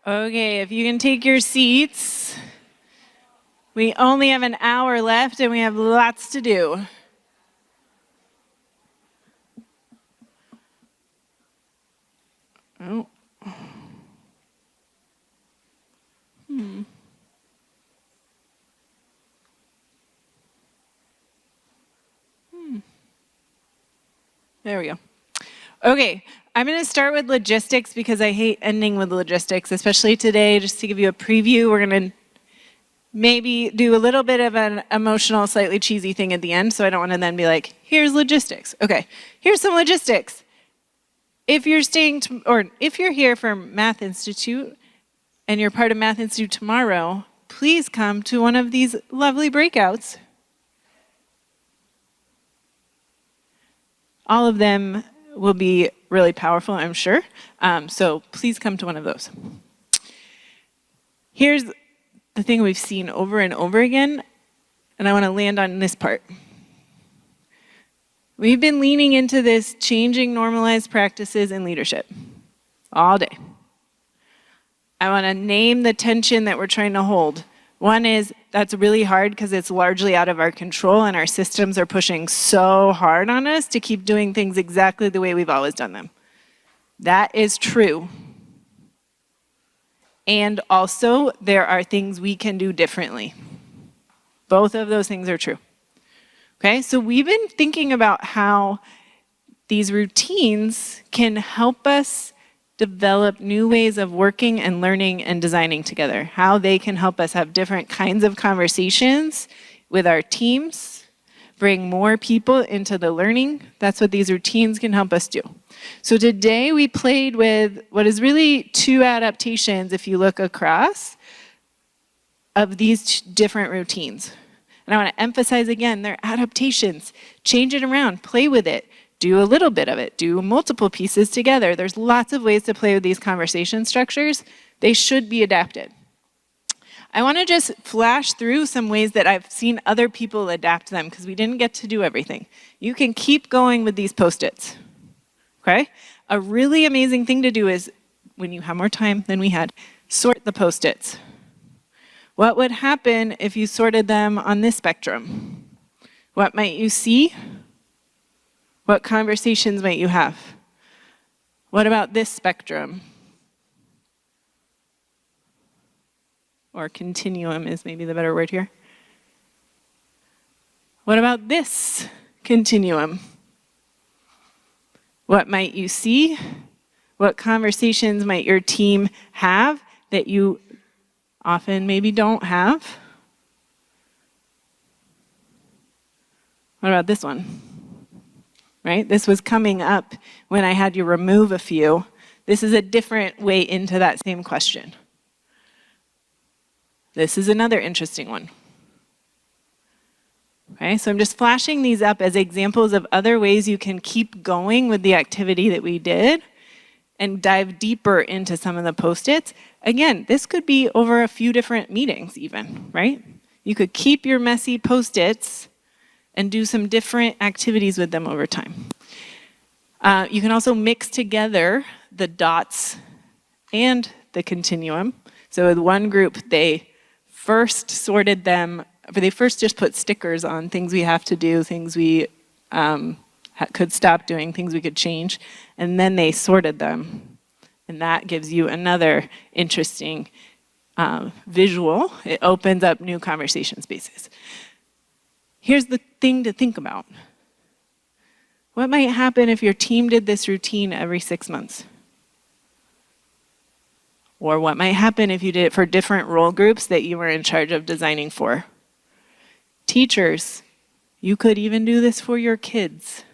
Okay, if you can take your seats. We only have an hour left and we have lots to do. Oh. There we go. Okay, I'm going to start with logistics because I hate ending with logistics, especially today. Just to give you a preview, we're going to maybe do a little bit of an emotional, slightly cheesy thing at the end, so I don't want to then be like, here's logistics. Okay, here's some logistics. If you're if you're here for Math Institute and you're part of Math Institute tomorrow, please come to one of these lovely breakouts. All of them will be really powerful, I'm sure. So please come to one of those. Here's the thing we've seen over and over again, and I want to land on this part. We've been leaning into this changing normalized practices in leadership all day. I want to name the tension that we're trying to hold. One is that's really hard because it's largely out of our control and our systems are pushing so hard on us to keep doing things exactly the way we've always done them. That is true. And also, there are things we can do differently. Both of those things are true. Okay, so we've been thinking about how these routines can help us develop new ways of working and learning and designing together, how they can help us have different kinds of conversations with our teams, bring more people into the learning. That's what these routines can help us do. So today we played with what is really two adaptations, if you look across, of these different routines. And I want to emphasize again, they're adaptations. Change it around, play with it. Do a little bit of it, do multiple pieces together. There's lots of ways to play with these conversation structures. They should be adapted. I want to just flash through some ways that I've seen other people adapt them because we didn't get to do everything. You can keep going with these Post-its, okay? A really amazing thing to do is, when you have more time than we had, sort the Post-its. What would happen if you sorted them on this spectrum? What might you see? What conversations might you have? What about this spectrum? Or continuum is maybe the better word here. What about this continuum? What might you see? What conversations might your team have that you often maybe don't have? What about this one? Right? This was coming up when I had you remove a few. This is a different way into that same question. This is another interesting one. Okay, so I'm just flashing these up as examples of other ways you can keep going with the activity that we did and dive deeper into some of the Post-its. Again, this could be over a few different meetings even, right? You could keep your messy Post-its and do some different activities with them over time. You can also mix together the dots and the continuum. So with one group, they first sorted them, but they first just put stickers on things we have to do, things we could stop doing, things we could change, and then they sorted them. And that gives you another interesting visual. It opens up new conversation spaces. Here's the thing to think about. What might happen if your team did this routine every 6 months? Or what might happen if you did it for different role groups that you were in charge of designing for? Teachers, you could even do this for your kids.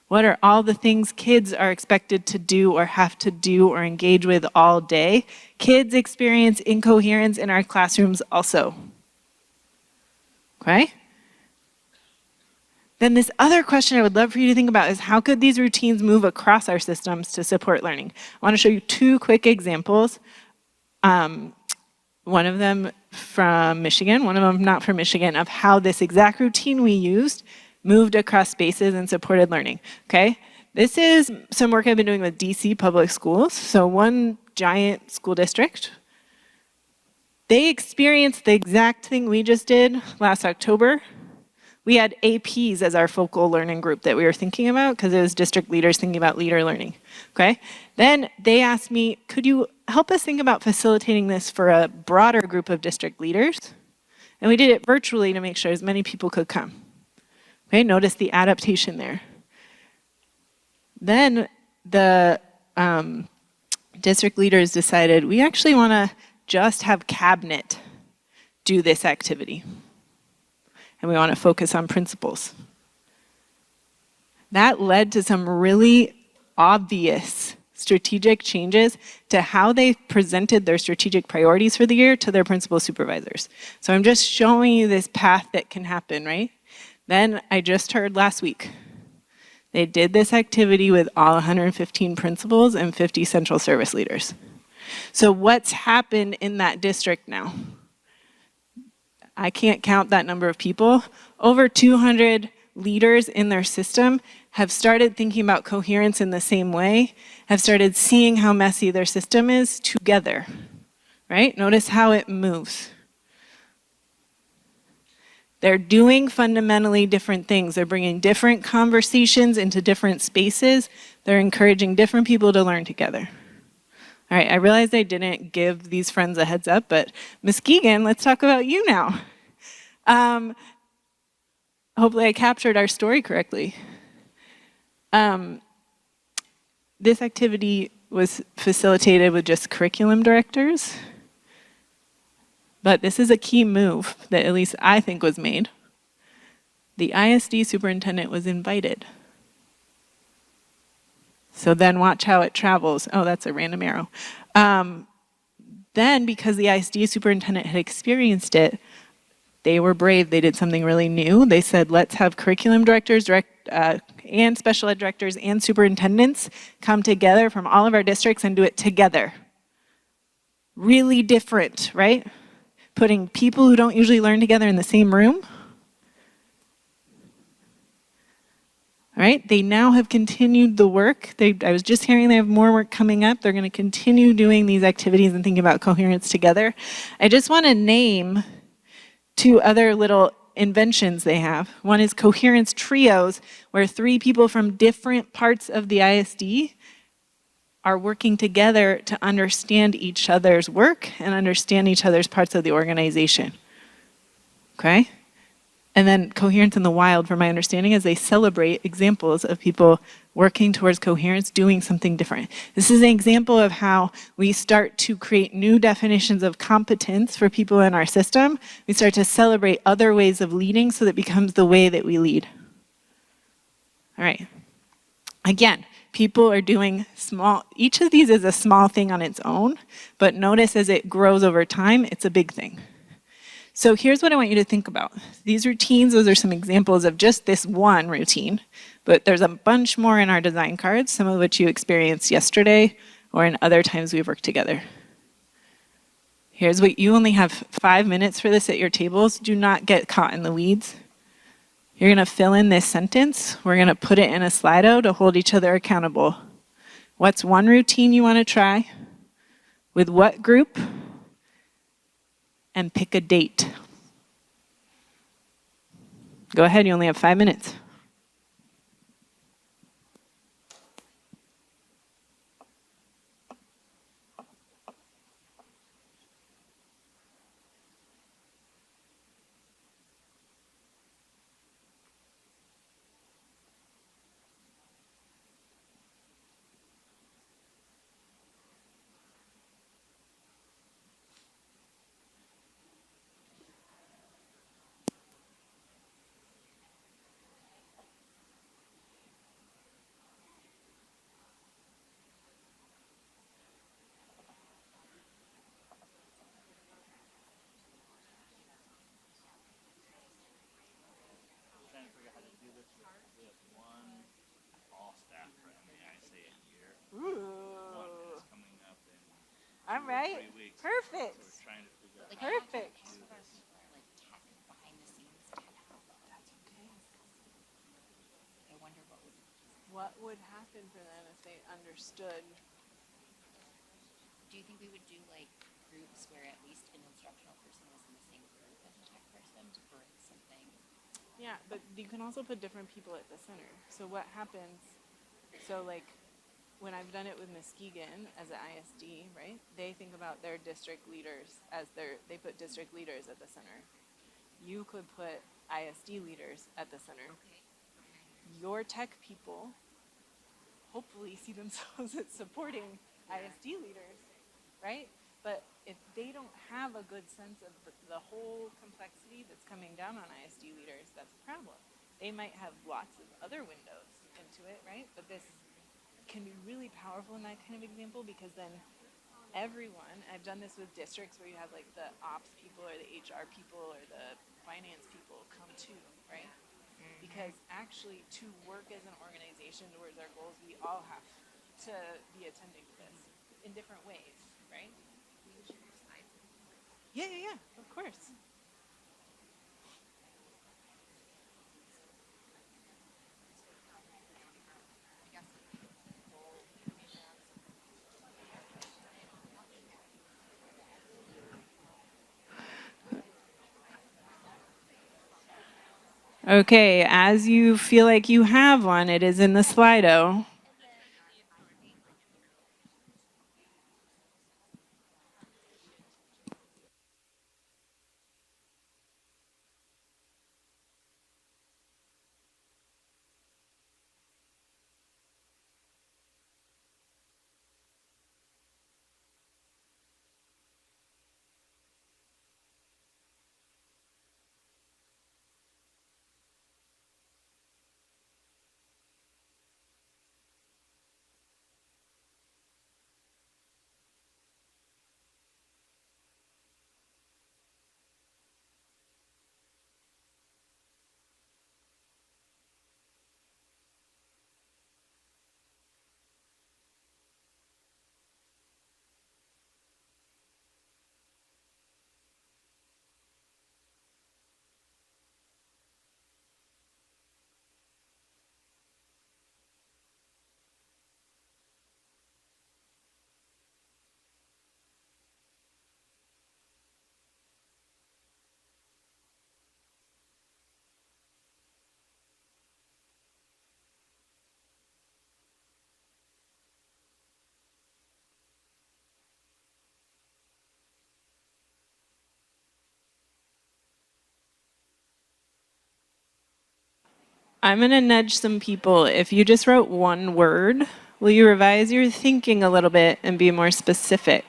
What are all the things kids are expected to do or have to do or engage with all day? Kids experience incoherence in our classrooms also. Okay? Then this other question I would love for you to think about is how could these routines move across our systems to support learning? I want to show you two quick examples. One of them from Michigan, one of them not from Michigan, of how this exact routine we used moved across spaces and supported learning, okay? This is some work I've been doing with DC Public Schools. So one giant school district. They experienced the exact thing we just did last October. We had APs as our focal learning group that we were thinking about because it was district leaders thinking about leader learning, okay? Then they asked me, could you help us think about facilitating this for a broader group of district leaders? And we did it virtually to make sure as many people could come. Okay, notice the adaptation there. Then the district leaders decided we actually want to just have cabinet do this activity. And we want to focus on principles. That led to some really obvious strategic changes to how they presented their strategic priorities for the year to their principal supervisors. So I'm just showing you this path that can happen, right? Then I just heard last week, they did this activity with all 115 principals and 50 central service leaders. So what's happened in that district now? I can't count that number of people. Over 200 leaders in their system have started thinking about coherence in the same way, have started seeing how messy their system is together, right? Notice how it moves. They're doing fundamentally different things. They're bringing different conversations into different spaces. They're encouraging different people to learn together. All right, I realize I didn't give these friends a heads up, but Ms. Keegan, let's talk about you now. Hopefully I captured our story correctly. This activity was facilitated with just curriculum directors, but this is a key move that at least I think was made. The ISD superintendent was invited. So then watch how it travels. Oh, that's a random arrow. Then, because the ISD superintendent had experienced it, they were brave. They did something really new. They said, let's have curriculum directors, and special ed directors and superintendents come together from all of our districts and do it together. Really different, right? Putting people who don't usually learn together in the same room. All right, they now have continued the work. I was just hearing they have more work coming up. They're going to continue doing these activities and thinking about coherence together. I just want to name two other little inventions they have. One is coherence trios, where 3 people from different parts of the ISD are working together to understand each other's work and understand each other's parts of the organization. Okay? And then coherence in the wild, from my understanding, is they celebrate examples of people working towards coherence, doing something different. This is an example of how we start to create new definitions of competence for people in our system. We start to celebrate other ways of leading so that it becomes the way that we lead. All right. Again, people are doing small, each of these is a small thing on its own, but notice as it grows over time, it's a big thing. So here's what I want you to think about. These routines, those are some examples of just this one routine, but there's a bunch more in our design cards, some of which you experienced yesterday or in other times we've worked together. Here's what you only have 5 minutes for this at your tables. Do not get caught in the weeds. You're gonna fill in this sentence. We're gonna put it in a Slido to hold each other accountable. What's one routine you wanna try? With what group? And pick a date. Go ahead, you only have 5 minutes. All right. Perfect. Perfect. What would happen for them if they understood? Do you think we would do like groups where at least an instructional person was in the same group as a tech person to bring something? Yeah, but you can also put different people at the center. So what happens, so like when I've done it with Muskegon as an ISD, right? They think about their district leaders as they put district leaders at the center. You could put ISD leaders at the center. Okay. Your tech people hopefully see themselves as supporting ISD leaders, right? But if they don't have a good sense of the whole complexity that's coming down on ISD leaders, that's a problem. They might have lots of other windows into it, right? But this can be really powerful in that kind of example because then everyone, I've done this with districts where you have like the ops people or the HR people or the finance people come too, right? Because actually to work as an organization towards our goals, we all have to be attending to this in different ways, right? Yeah, yeah, yeah, of course. Okay, as you feel like you have one, it is in the Slido. I'm going to nudge some people. If you just wrote one word, will you revise your thinking a little bit and be more specific?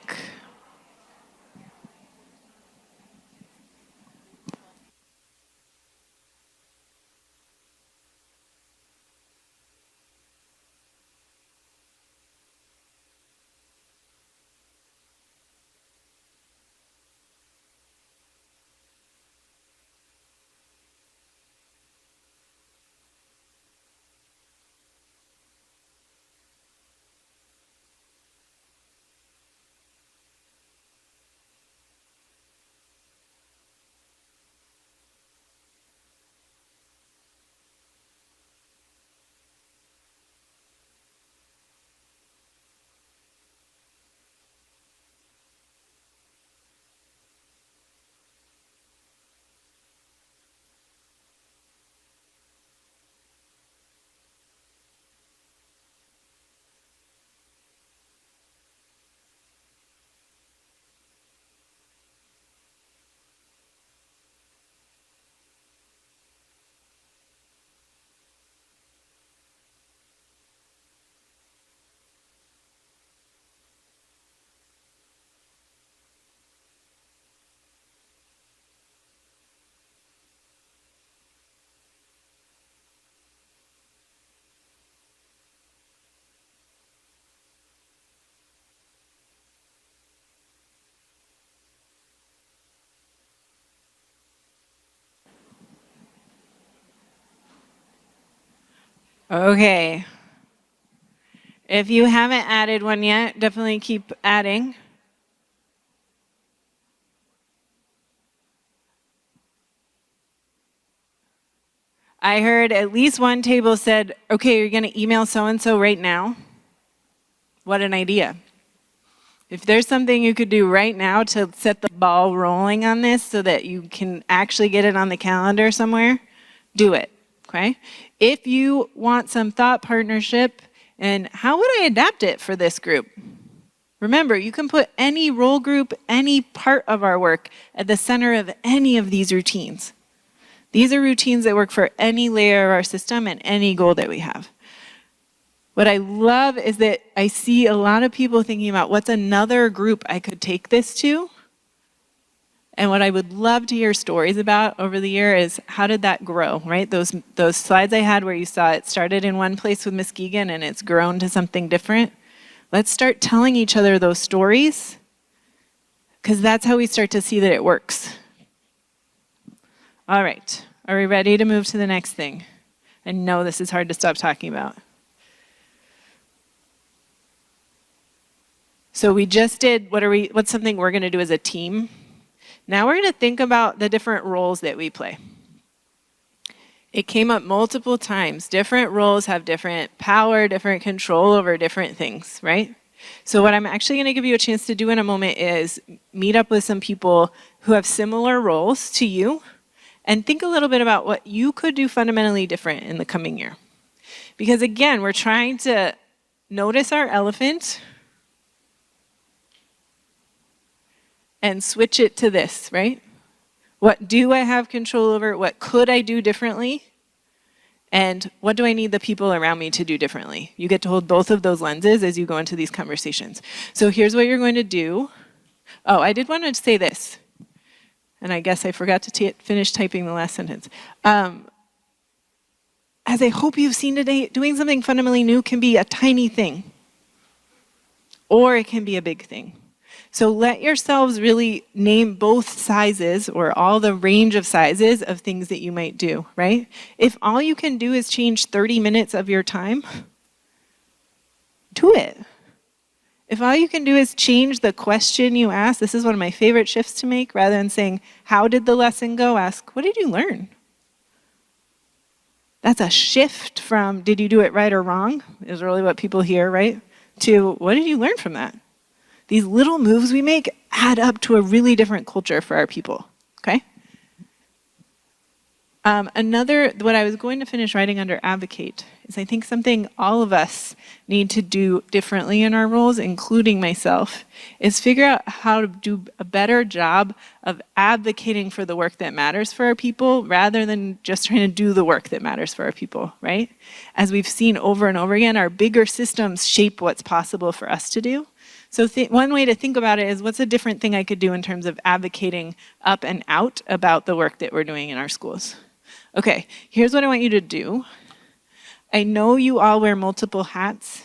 Okay. If you haven't added one yet, definitely keep adding. I heard at least one table said, okay, you're going to email so and so right now. What an idea. If there's something you could do right now to set the ball rolling on this so that you can actually get it on the calendar somewhere, do it, okay? If you want some thought partnership, and how would I adapt it for this group? Remember, you can put any role group, any part of our work at the center of any of these routines. These are routines that work for any layer of our system and any goal that we have. What I love is that I see a lot of people thinking about what's another group I could take this to. And what I would love to hear stories about over the year is how did that grow, right? Those slides I had where you saw it started in one place with Miss Geegan and it's grown to something different. Let's start telling each other those stories because that's how we start to see that it works. All right, are we ready to move to the next thing? I know this is hard to stop talking about. So we just did, what's something we're gonna do as a team? Now we're gonna think about the different roles that we play. It came up multiple times. Different roles have different power, different control over different things, right? So what I'm actually gonna give you a chance to do in a moment is meet up with some people who have similar roles to you and think a little bit about what you could do fundamentally different in the coming year. Because again, we're trying to notice our elephant and switch it to this, right? What do I have control over? What could I do differently? And what do I need the people around me to do differently? You get to hold both of those lenses as you go into these conversations. So here's what you're going to do. Oh, I did want to say this. And I guess I forgot to finish typing the last sentence. As I hope you've seen today, doing something fundamentally new can be a tiny thing. Or it can be a big thing. So let yourselves really name both sizes or all the range of sizes of things that you might do, right? If all you can do is change 30 minutes of your time, do it. If all you can do is change the question you ask, this is one of my favorite shifts to make, rather than saying, how did the lesson go? Ask, what did you learn? That's a shift from, did you do it right or wrong? Is really what people hear, right? To, what did you learn from that? These little moves we make add up to a really different culture for our people, okay? What I was going to finish writing under advocate is I think something all of us need to do differently in our roles, including myself, is figure out how to do a better job of advocating for the work that matters for our people rather than just trying to do the work that matters for our people, right? As we've seen over and over again, our bigger systems shape what's possible for us to do. So one way to think about it is what's a different thing I could do in terms of advocating up and out about the work that we're doing in our schools. Okay, here's what I want you to do. I know you all wear multiple hats.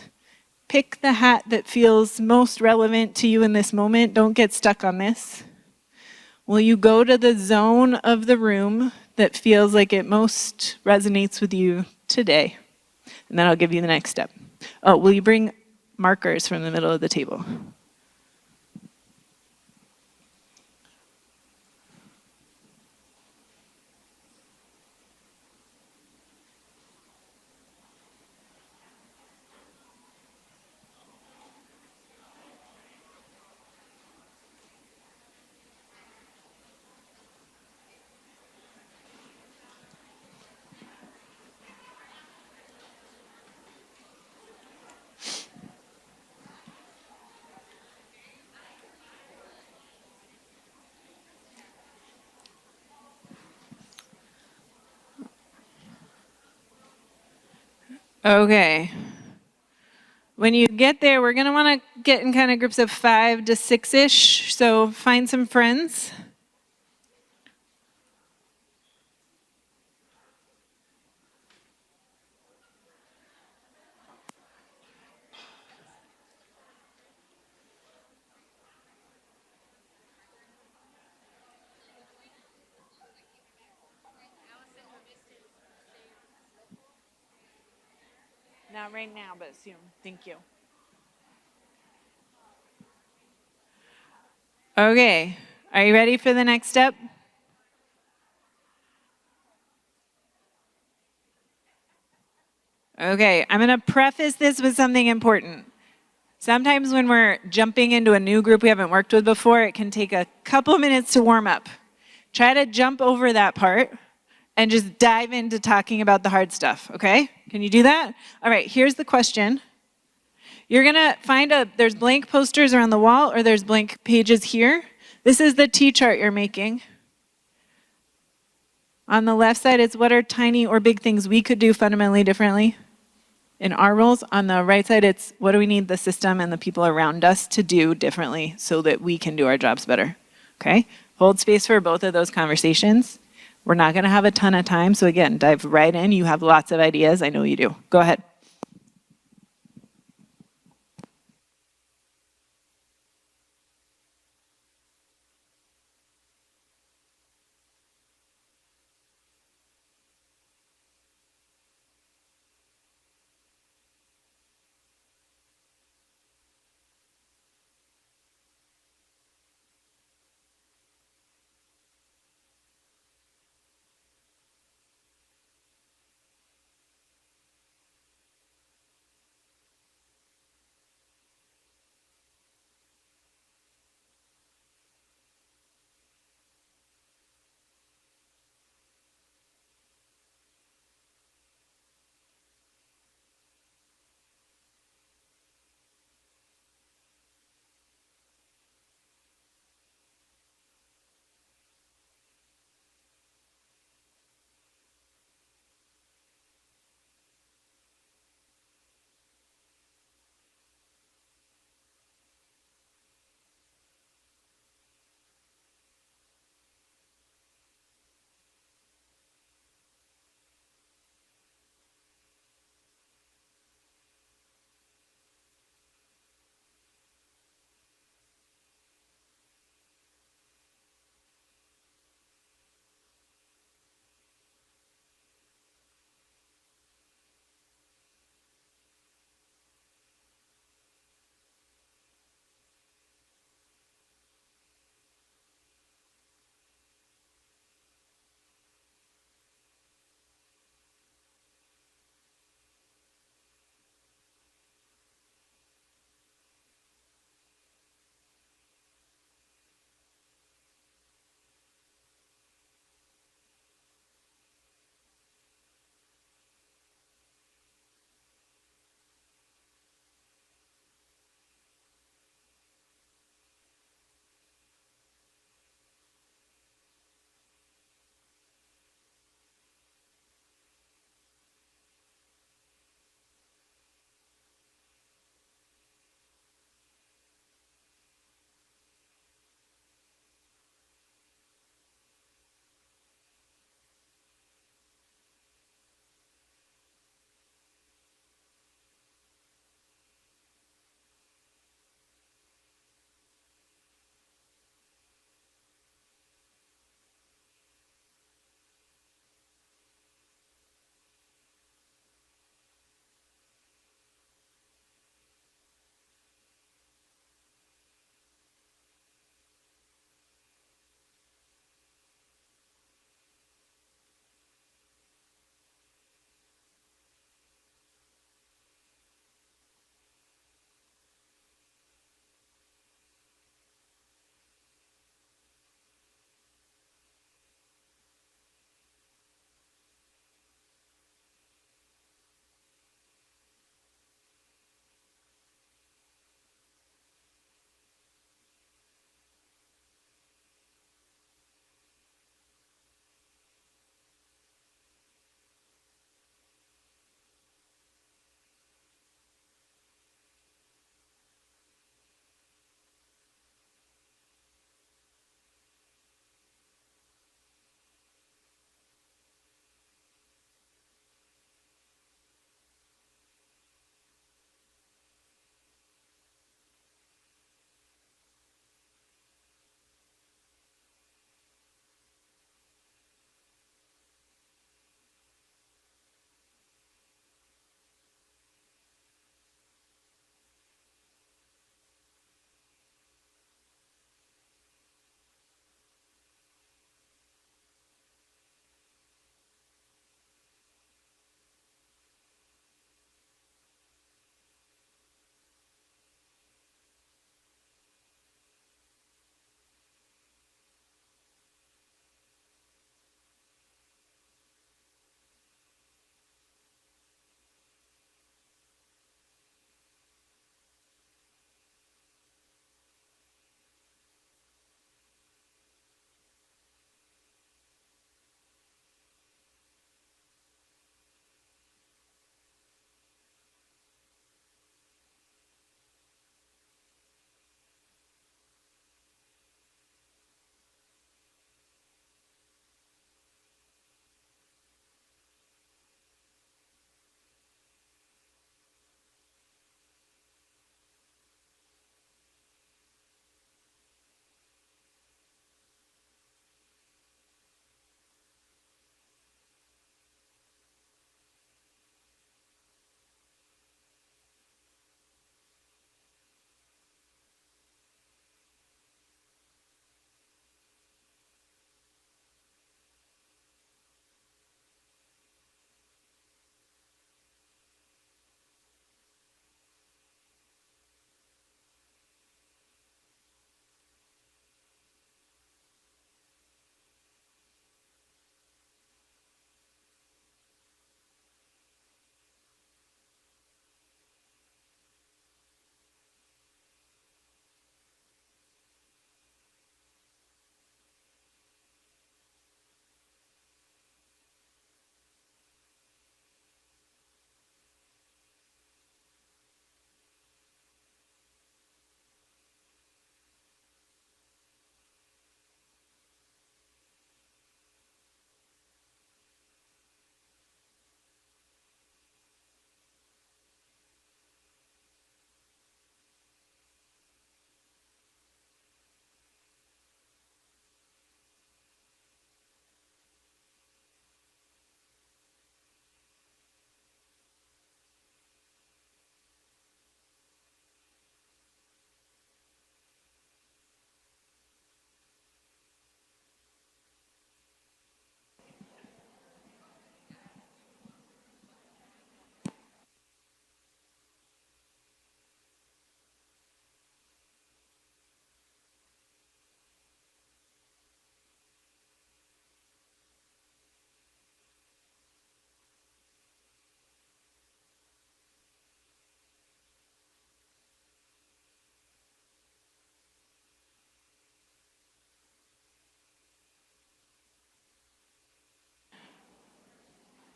Pick the hat that feels most relevant to you in this moment. Don't get stuck on this. Will you go to the zone of the room that feels like it most resonates with you today? And then I'll give you the next step. Oh, will you bring markers from the middle of the table? Okay. When you get there, we're going to want to get in kind of groups of 5 to 6-ish. So find some friends. Not right now, but soon. Thank you. Okay, are you ready for the next step? Okay, I'm going to preface this with something important. Sometimes when we're jumping into a new group we haven't worked with before, it can take a couple minutes to warm up. Try to jump over that part and just dive into talking about the hard stuff, okay? Can you do that? All right, here's the question. You're gonna find there's blank posters around the wall or there's blank pages here. This is the T-chart you're making. On the left side, it's what are tiny or big things we could do fundamentally differently in our roles. On the right side, it's what do we need the system and the people around us to do differently so that we can do our jobs better, okay? Hold space for both of those conversations. We're not gonna have a ton of time, so again, dive right in. You have lots of ideas, I know you do. Go ahead.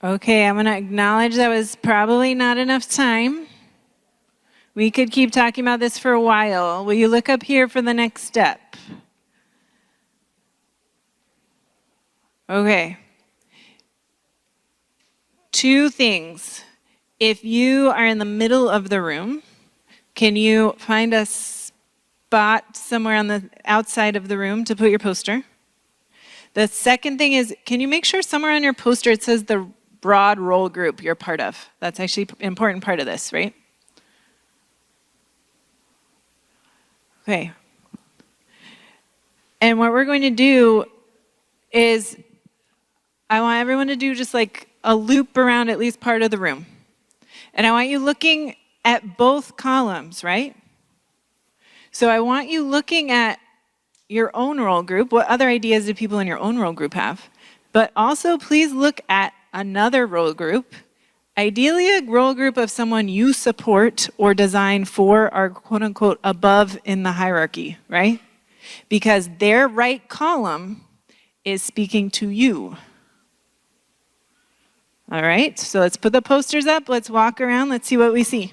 Okay, I'm going to acknowledge that was probably not enough time. We could keep talking about this for a while. Will you look up here for the next step? Okay. Two things. If you are in the middle of the room, can you find a spot somewhere on the outside of the room to put your poster? The second thing is, can you make sure somewhere on your poster it says the broad role group you're part of? That's actually an important part of this, right? Okay. And what we're going to do is, I want everyone to do just like a loop around at least part of the room. And I want you looking at both columns, right? So I want you looking at your own role group. What other ideas do people in your own role group have? But also, please look at another role group. Ideally, a role group of someone you support or design for are quote unquote above in the hierarchy, right? Because their right column is speaking to you. All right, so let's put the posters up. Let's walk around. Let's see what we see.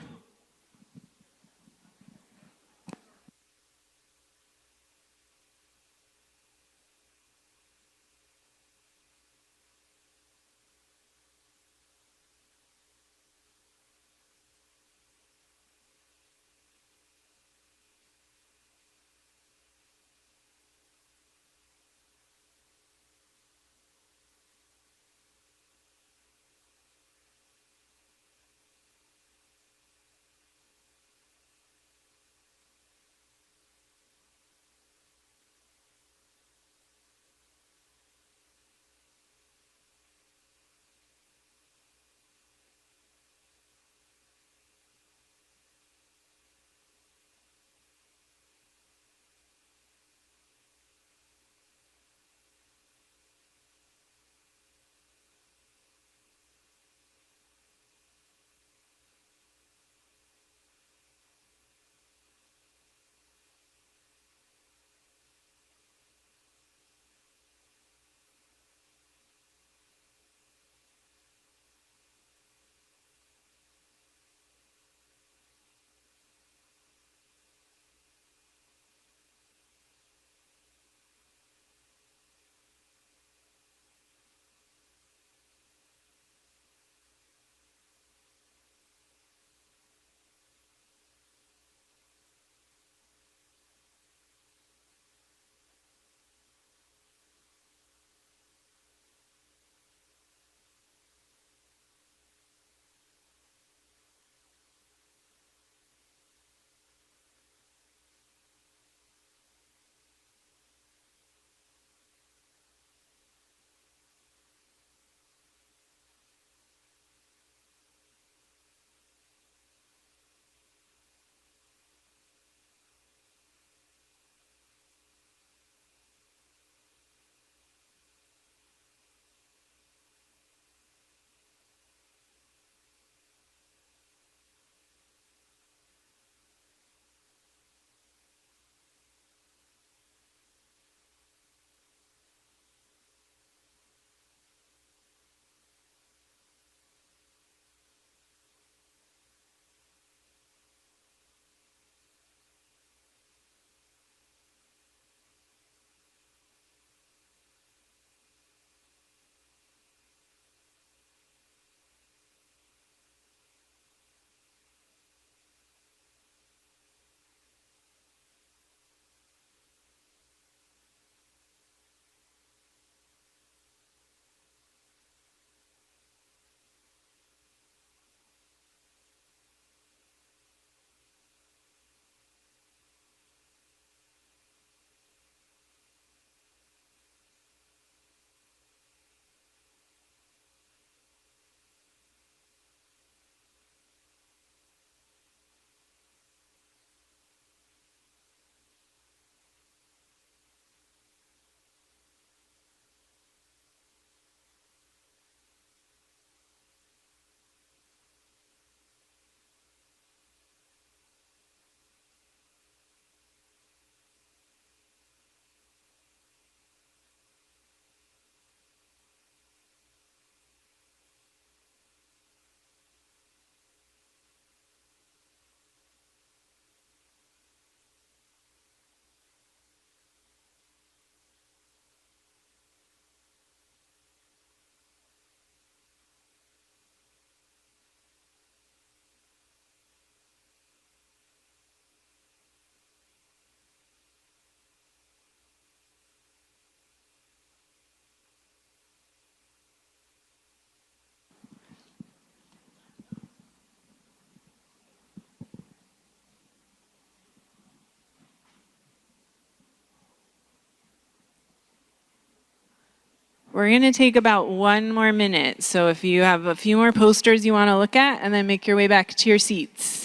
We're going to take about 1 more minute. So if you have a few more posters you want to look at, and then make your way back to your seats.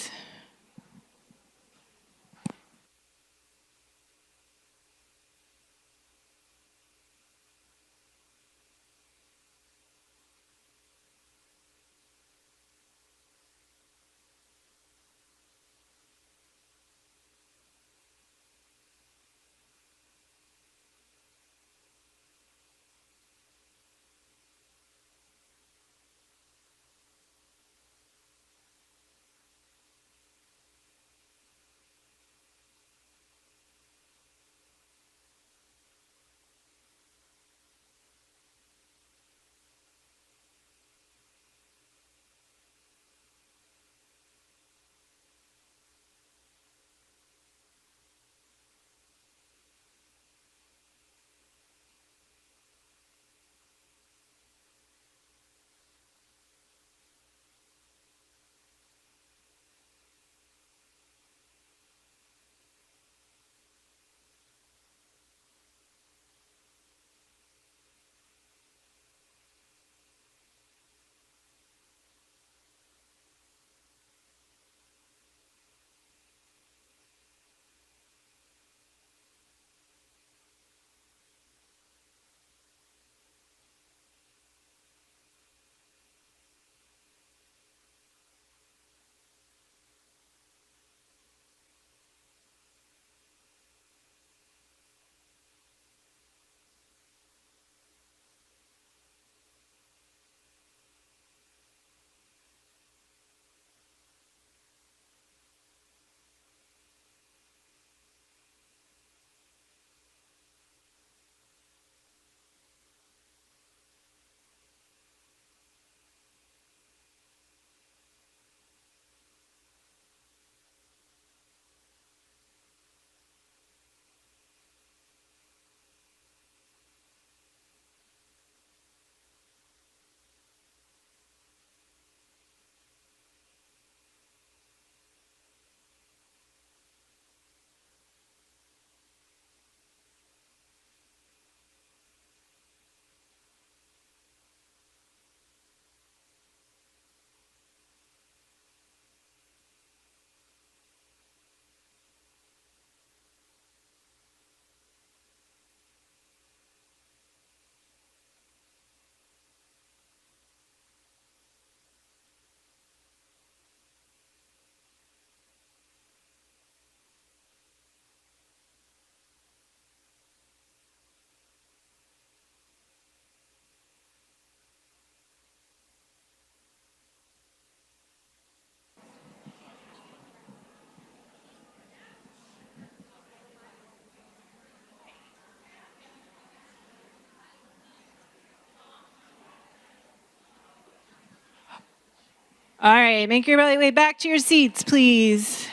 All right, make your way back to your seats, please.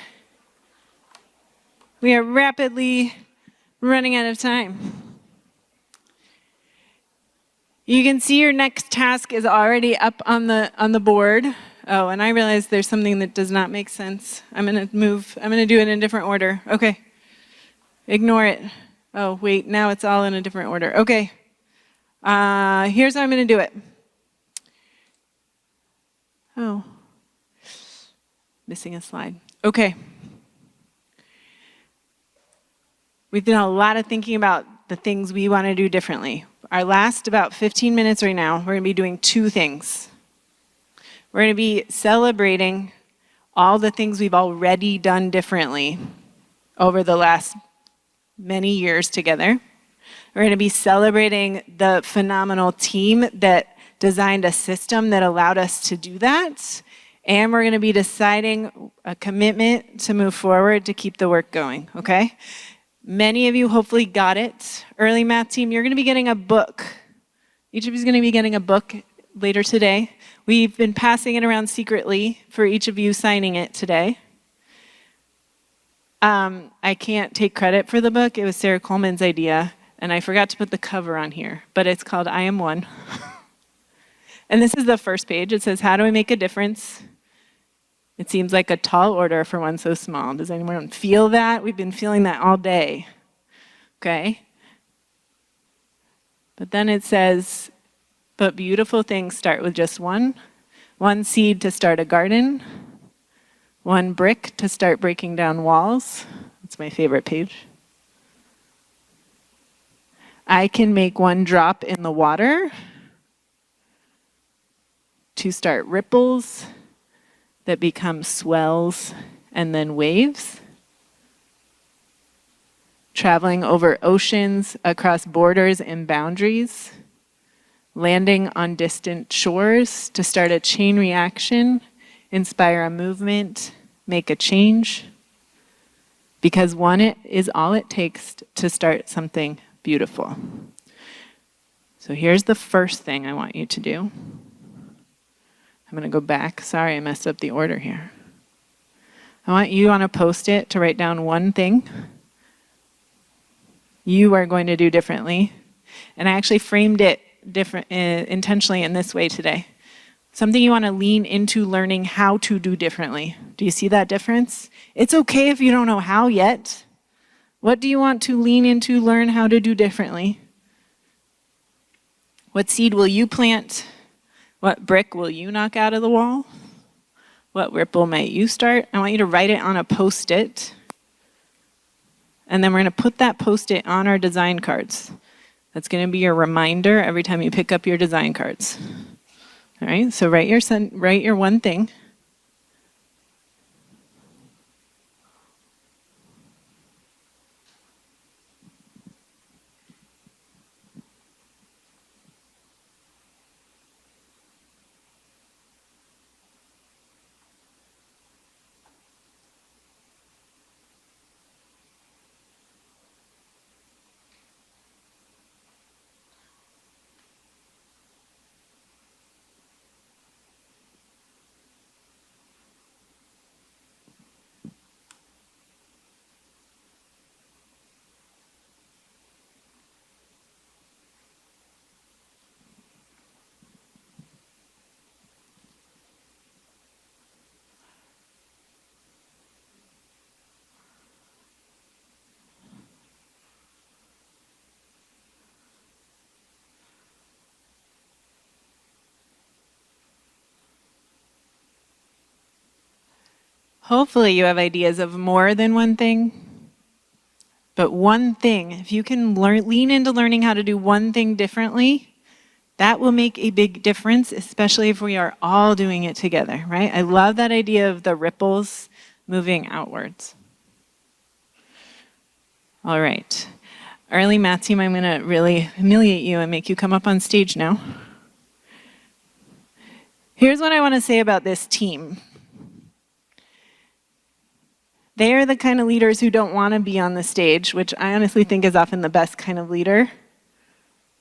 We are rapidly running out of time. You can see your next task is already up on the board. Oh, and I realize there's something that does not make sense. I'm going to do it in a different order. Okay. Ignore it. Oh, wait, now it's all in a different order. Okay. Here's how I'm going to do it. Oh. Missing a slide. Okay. We've done a lot of thinking about the things we want to do differently. Our last about 15 minutes right now, we're going to be doing 2 things. We're going to be celebrating all the things we've already done differently over the last many years together. We're going to be celebrating the phenomenal team that designed a system that allowed us to do that. And we're going to be deciding a commitment to move forward to keep the work going, okay? Many of you hopefully got it. Early math team, you're going to be getting a book. Each of you is going to be getting a book later today. We've been passing it around secretly for each of you signing it today. I can't take credit for the book. It was Sarah Coleman's idea, and I forgot to put the cover on here, but it's called I Am One. And this is the first page. It says, how do I make a difference? It seems like a tall order for one so small. Does anyone feel that? We've been feeling that all day. Okay? But then it says, but beautiful things start with just one seed to start a garden, one brick to start breaking down walls. That's my favorite page. I can make one drop in the water to start ripples that become swells and then waves. Traveling over oceans, across borders and boundaries. Landing on distant shores to start a chain reaction, inspire a movement, make a change. Because one is all it takes to start something beautiful. So here's the first thing I want you to do. I'm going to go back. Sorry, I messed up the order here. I want you on a Post-it to write down one thing you are going to do differently. And I actually framed it intentionally in this way today. Something you want to lean into learning how to do differently. Do you see that difference? It's okay if you don't know how yet. What do you want to lean into, learn how to do differently? What seed will you plant? What brick will you knock out of the wall? What ripple might you start? I want you to write it on a Post-it. And then we're going to put that Post-it on our design cards. That's going to be your reminder every time you pick up your design cards. All right, so write your one thing. Hopefully you have ideas of more than one thing. But one thing, if you can lean into learning how to do one thing differently, that will make a big difference, especially if we are all doing it together, right? I love that idea of the ripples moving outwards. All right. Early math team, I'm going to really humiliate you and make you come up on stage now. Here's what I want to say about this team. They are the kind of leaders who don't want to be on the stage, which I honestly think is often the best kind of leader,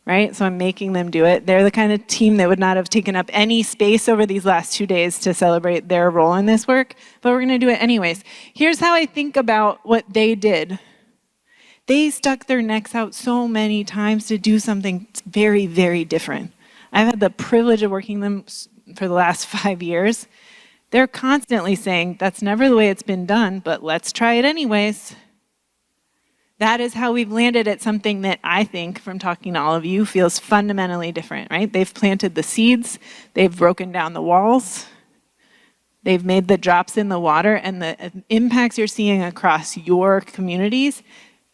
right? So I'm making them do it. They're the kind of team that would not have taken up any space over these last 2 days to celebrate their role in this work, but we're going to do it anyways. Here's how I think about what they did. They stuck their necks out so many times to do something very, very different. I've had the privilege of working them for the last 5 years. They're constantly saying, that's never the way it's been done, but let's try it anyways. That is how we've landed at something that I think, from talking to all of you, feels fundamentally different, right? They've planted the seeds, they've broken down the walls, they've made the drops in the water, and the impacts you're seeing across your communities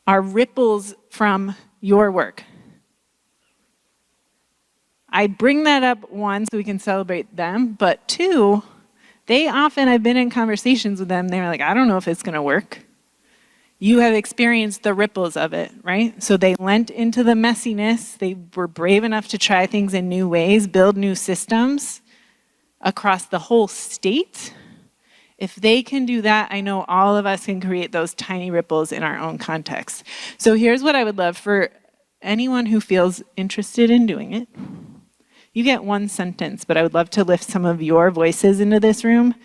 are ripples from your work. I bring that up, one, so we can celebrate them, but two, I've been in conversations with them, they're like, I don't know if it's going to work. You have experienced the ripples of it, right? So they lent into the messiness, they were brave enough to try things in new ways, build new systems across the whole state. If they can do that, I know all of us can create those tiny ripples in our own context. So here's what I would love for anyone who feels interested in doing it. You get one sentence, but I would love to lift some of your voices into this room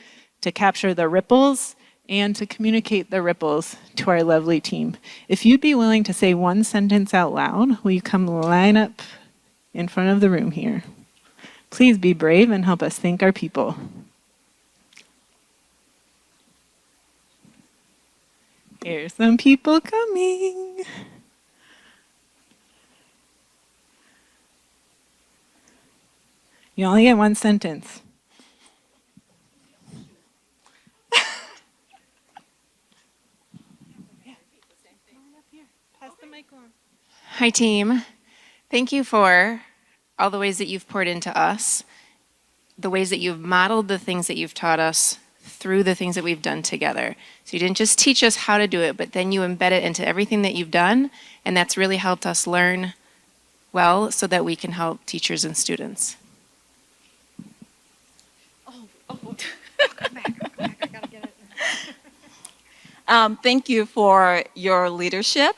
to capture the ripples and to communicate the ripples to our lovely team. If you'd be willing to say one sentence out loud, will you come line up in front of the room here? Please be brave and help us thank our people. Here's some people coming. You only get one sentence. Pass the mic on. Hi, team. Thank you for all the ways that you've poured into us, the ways that you've modeled the things that you've taught us through the things that we've done together. So you didn't just teach us how to do it, but then you embed it into everything that you've done, and that's really helped us learn well so that we can help teachers and students. Thank you for your leadership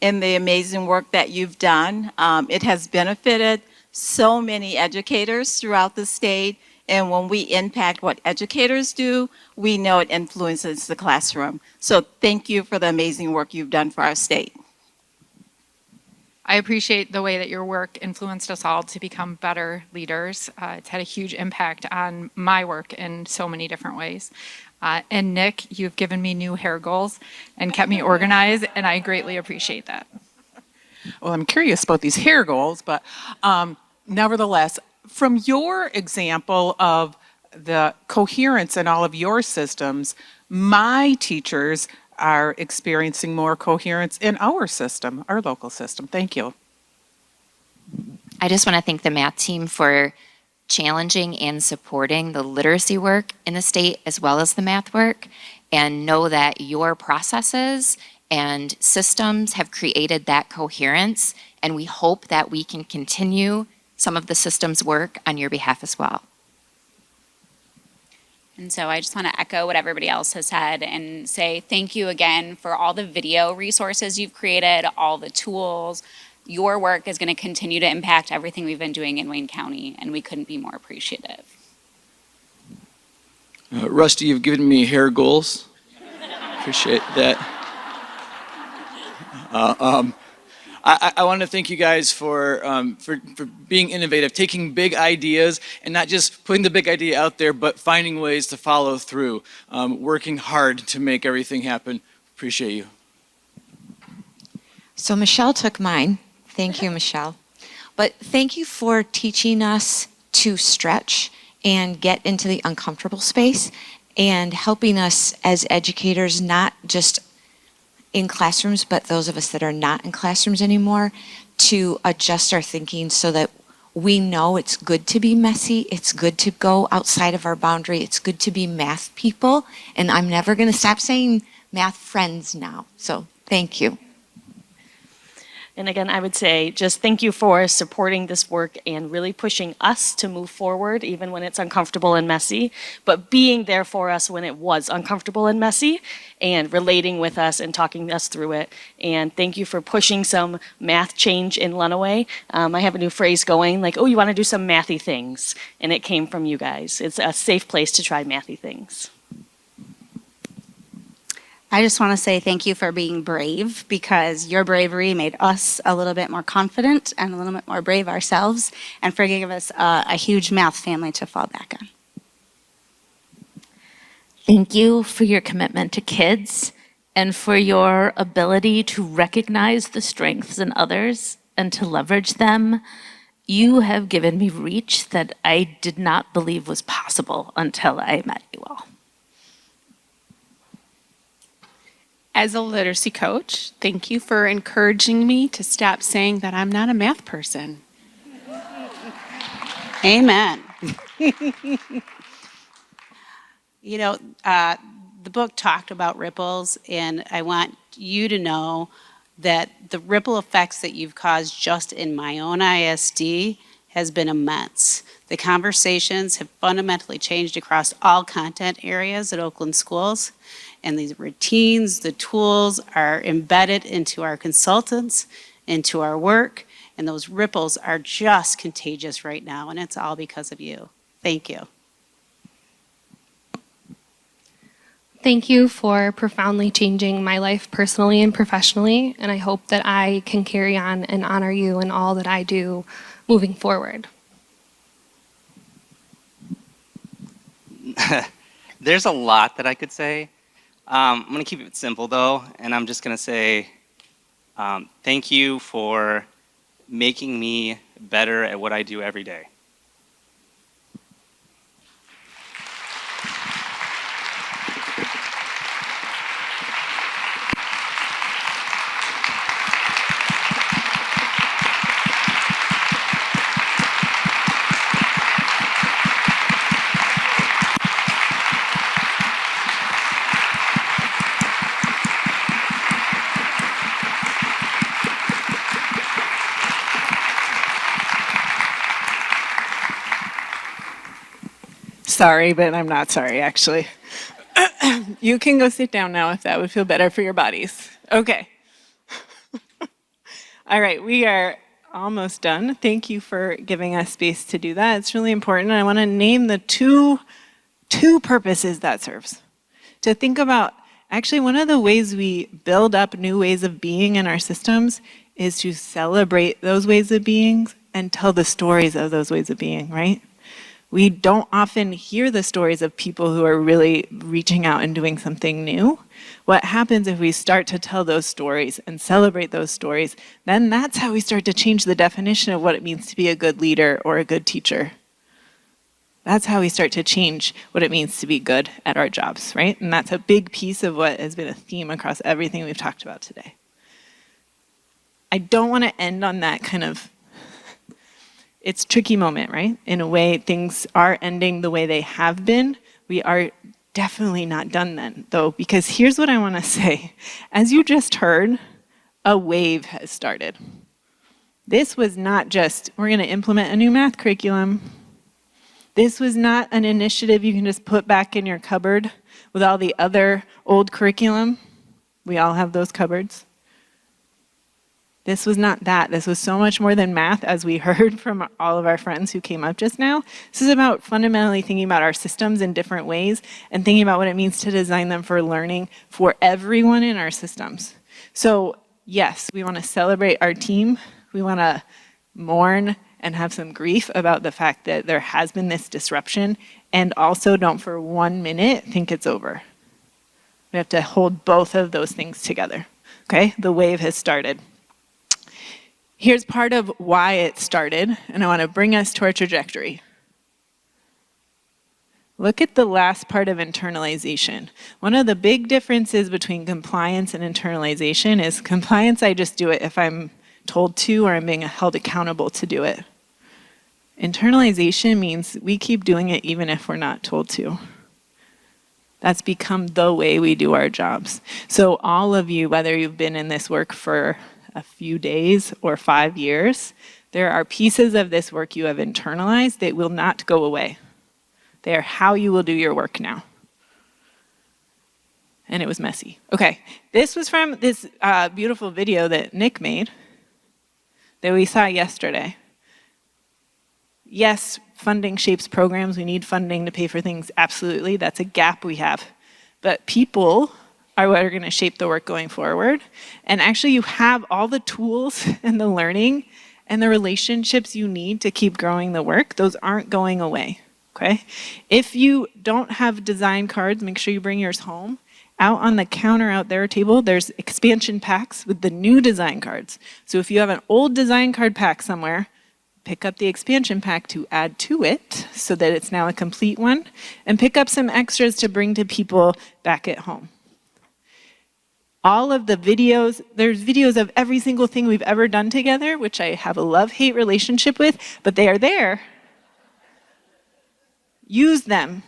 and the amazing work that you've done. It has benefited so many educators throughout the state, and when we impact what educators do, we know it influences the classroom. So thank you for the amazing work you've done for our state. I appreciate the way that your work influenced us all to become better leaders. It's had a huge impact on my work in so many different ways. And Nick, you've given me new hair goals and kept me organized, and I greatly appreciate that. Well, I'm curious about these hair goals, but nevertheless, from your example of the coherence in all of your systems, my teachers are experiencing more coherence in our system, our local system. Thank you. I just want to thank the math team for challenging and supporting the literacy work in the state as well as the math work, and know that your processes and systems have created that coherence, and we hope that we can continue some of the systems work on your behalf as well. And so I just want to echo what everybody else has said and say thank you again for all the video resources you've created, all the tools. Your work is going to continue to impact everything we've been doing in Wayne County, and we couldn't be more appreciative. Rusty, you've given me hair goals. Appreciate that. I want to thank you guys for being innovative, taking big ideas and not just putting the big idea out there, but finding ways to follow through, working hard to make everything happen. Appreciate you. So Michelle took mine. Thank you, Michelle. But thank you for teaching us to stretch and get into the uncomfortable space and helping us as educators, not just in classrooms, but those of us that are not in classrooms anymore, to adjust our thinking so that we know it's good to be messy, it's good to go outside of our boundary, it's good to be math people, and I'm never going to stop saying math friends now. So thank you. And again, I would say just thank you for supporting this work and really pushing us to move forward, even when it's uncomfortable and messy, but being there for us when it was uncomfortable and messy and relating with us and talking us through it. And thank you for pushing some math change in Lenawee. I have a new phrase going like, oh, you want to do some mathy things? And it came from you guys. It's a safe place to try mathy things. I just want to say thank you for being brave, because your bravery made us a little bit more confident and a little bit more brave ourselves, and for giving us a huge math family to fall back on. Thank you for your commitment to kids and for your ability to recognize the strengths in others and to leverage them. You have given me reach that I did not believe was possible until I met you all. As a literacy coach, thank you for encouraging me to stop saying that I'm not a math person. Amen. You know, the book talked about ripples, and I want you to know that the ripple effects that you've caused just in my own ISD has been immense. The conversations have fundamentally changed across all content areas at Oakland schools. And these routines, the tools are embedded into our consultants, into our work, and those ripples are just contagious right now, and it's all because of you. Thank you. Thank you for profoundly changing my life personally and professionally, and I hope that I can carry on and honor you in all that I do moving forward. There's a lot that I could say. I'm going to keep it simple, though, and I'm just going to say thank you for making me better at what I do every day. Sorry, but I'm not sorry, actually. You can go sit down now if that would feel better for your bodies. Okay. All right, we are almost done. Thank you for giving us space to do that. It's really important. I want to name the two purposes that serves. To think about, actually, one of the ways we build up new ways of being in our systems is to celebrate those ways of being and tell the stories of those ways of being, right? We don't often hear the stories of people who are really reaching out and doing something new. What happens if we start to tell those stories and celebrate those stories, then that's how we start to change the definition of what it means to be a good leader or a good teacher. That's how we start to change what it means to be good at our jobs, right? And that's a big piece of what has been a theme across everything we've talked about today. I don't want to end on that kind of, it's a tricky moment, right? In a way, things are ending the way they have been. We are definitely not done then, though, because here's what I want to say. As you just heard, a wave has started. This was not just, we're going to implement a new math curriculum. This was not an initiative you can just put back in your cupboard with all the other old curriculum. We all have those cupboards. This was not that. This was so much more than math, as we heard from all of our friends who came up just now. This is about fundamentally thinking about our systems in different ways and thinking about what it means to design them for learning for everyone in our systems. So yes, we want to celebrate our team. We want to mourn and have some grief about the fact that there has been this disruption, and also don't for 1 minute think it's over. We have to hold both of those things together, okay? The wave has started. Here's part of why it started, and I want to bring us to our trajectory. Look at the last part of internalization. One of the big differences between compliance and internalization is compliance, I just do it if I'm told to or I'm being held accountable to do it. Internalization means we keep doing it even if we're not told to. That's become the way we do our jobs. So all of you, whether you've been in this work for a few days or 5 years, there are pieces of this work you have internalized that will not go away. They are how you will do your work now. And it was messy. Okay, this was from this beautiful video that Nick made that we saw yesterday. Yes, funding shapes programs. We need funding to pay for things, absolutely. That's a gap we have. But people are what are going to shape the work going forward. And actually, you have all the tools and the learning and the relationships you need to keep growing the work. Those aren't going away, okay? If you don't have design cards, make sure you bring yours home. Out on the counter out there table, there's expansion packs with the new design cards. So if you have an old design card pack somewhere, pick up the expansion pack to add to it so that it's now a complete one, and pick up some extras to bring to people back at home. All of the videos, there's videos of every single thing we've ever done together, which I have a love-hate relationship with, but they are there. Use them.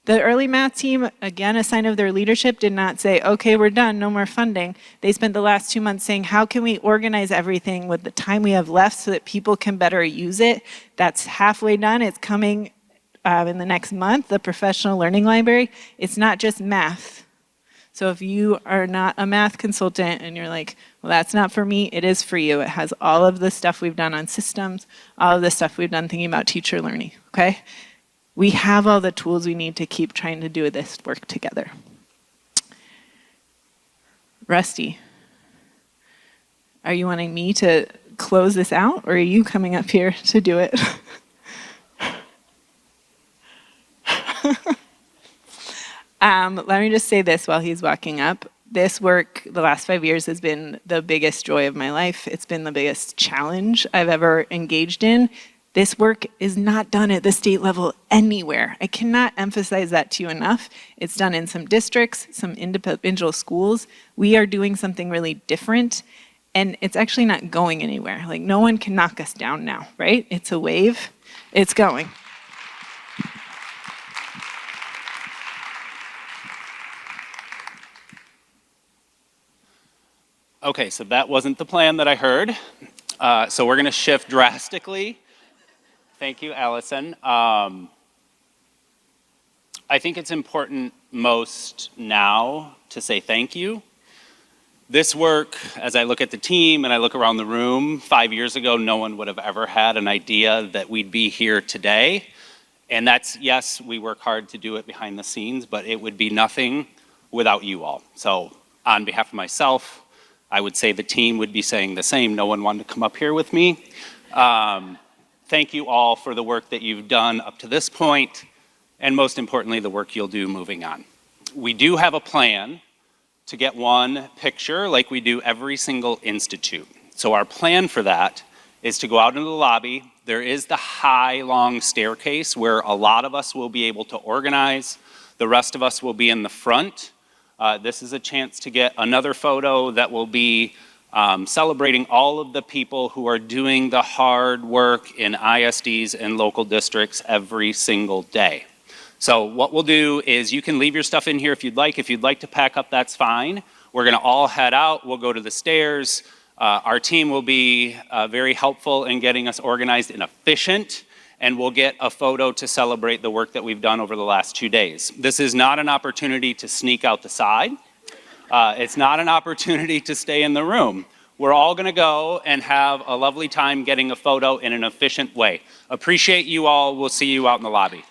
The early math team, again, a sign of their leadership, did not say, okay, we're done, no more funding. They spent the last 2 months saying, how can we organize everything with the time we have left so that people can better use it? That's halfway done. It's coming in the next month, the professional learning library. It's not just math. So if you are not a math consultant and you're like, well, that's not for me, it is for you. It has all of the stuff we've done on systems, all of the stuff we've done thinking about teacher learning, okay? We have all the tools we need to keep trying to do this work together. Rusty, are you wanting me to close this out, or are you coming up here to do it? Let me just say this while he's walking up. This work, the last 5 years, has been the biggest joy of my life. It's been the biggest challenge I've ever engaged in. This work is not done at the state level anywhere. I cannot emphasize that to you enough. It's done in some districts, some individual schools. We are doing something really different, and it's actually not going anywhere. Like, no one can knock us down now, right? It's a wave. It's going. Okay, so that wasn't the plan that I heard. So we're going to shift drastically. Thank you, Allison. I think it's important most now to say thank you. This work, as I look at the team and I look around the room, 5 years ago, no one would have ever had an idea that we'd be here today. And that's, yes, we work hard to do it behind the scenes, but it would be nothing without you all. So on behalf of myself, I would say the team would be saying the same. No one wanted to come up here with me. Thank you all for the work that you've done up to this point, and most importantly, the work you'll do moving on. We do have a plan to get one picture like we do every single institute. So our plan for that is to go out into the lobby. There is the high, long staircase where a lot of us will be able to organize. The rest of us will be in the front. This is a chance to get another photo that will be celebrating all of the people who are doing the hard work in ISDs and local districts every single day. So what we'll do is you can leave your stuff in here if you'd like. If you'd like to pack up, that's fine. We're gonna all head out. We'll go to the stairs. Our team will be very helpful in getting us organized and efficient, and we'll get a photo to celebrate the work that we've done over the last 2 days. This is not an opportunity to sneak out the side. It's not an opportunity to stay in the room. We're all gonna go and have a lovely time getting a photo in an efficient way. Appreciate you all. We'll see you out in the lobby.